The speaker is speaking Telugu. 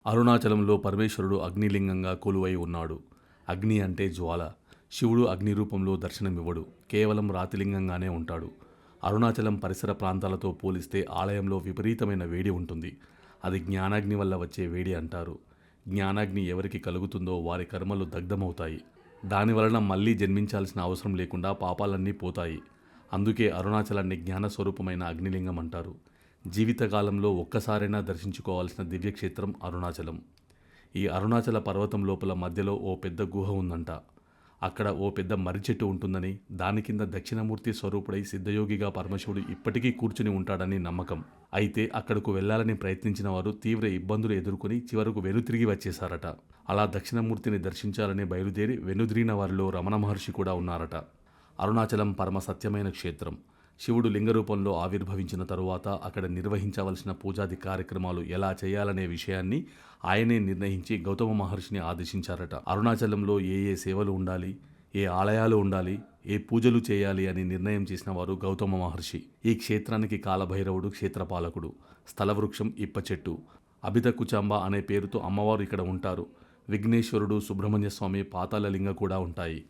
అరుణాచలంలో పరమేశ్వరుడు అగ్నిలింగంగా కొలువై ఉన్నాడు. అగ్ని అంటే జ్వాల. శివుడు అగ్ని రూపంలో దర్శనమివ్వడు, కేవలం రాతిలింగంగానే ఉంటాడు. అరుణాచలం పరిసర ప్రాంతాలతో పోలిస్తే ఆలయంలో విపరీతమైన వేడి ఉంటుంది. అది జ్ఞానాగ్ని వల్ల వచ్చే వేడి అంటారు. జ్ఞానాగ్ని ఎవరికి కలుగుతుందో వారి కర్మలు దగ్ధమవుతాయి. దానివలన మళ్ళీ జన్మించాల్సిన అవసరం లేకుండా పాపాలన్నీ పోతాయి. అందుకే అరుణాచలాన్ని జ్ఞానస్వరూపమైన అగ్నిలింగం అంటారు. జీవితకాలంలో ఒక్కసారైనా దర్శించుకోవాల్సిన దివ్యక్షేత్రం అరుణాచలం. ఈ అరుణాచల పర్వతం లోపల మధ్యలో ఓ పెద్ద గుహ ఉందంట. అక్కడ ఓ పెద్ద మర్రి చెట్టు ఉంటుందని, దాని కింద దక్షిణమూర్తి స్వరూపుడై సిద్ధయోగిగా పరమశివుడు ఇప్పటికీ కూర్చుని ఉంటాడని నమ్మకం. అయితే అక్కడకు వెళ్లాలని ప్రయత్నించిన వారు తీవ్ర ఇబ్బందులు ఎదుర్కొని చివరకు వెనుతిరిగి వచ్చేశారట. అలా దక్షిణమూర్తిని దర్శించాలని బయలుదేరి వెనుదిరిగిన వారిలో రమణ మహర్షి కూడా ఉన్నారట. అరుణాచలం పరమ సత్యమైన క్షేత్రం. శివుడు లింగరూపంలో ఆవిర్భవించిన తరువాత అక్కడ నిర్వహించవలసిన పూజాది కార్యక్రమాలు ఎలా చేయాలనే విషయాన్ని ఆయనే నిర్ణయించి గౌతమ మహర్షిని ఆదేశించారట. అరుణాచలంలో ఏ ఏ సేవలు ఉండాలి, ఏ ఆలయాలు ఉండాలి, ఏ పూజలు చేయాలి అని నిర్ణయం చేసిన వారు గౌతమ మహర్షి. ఈ క్షేత్రానికి కాలభైరవుడు క్షేత్రపాలకుడు. స్థలవృక్షం ఇప్ప చెట్టు. అభిత కుచాంబ అనే పేరుతో అమ్మవారు ఇక్కడ ఉంటారు. విఘ్నేశ్వరుడు, సుబ్రహ్మణ్య స్వామి, పాతాళ లింగ కూడా ఉంటాయి.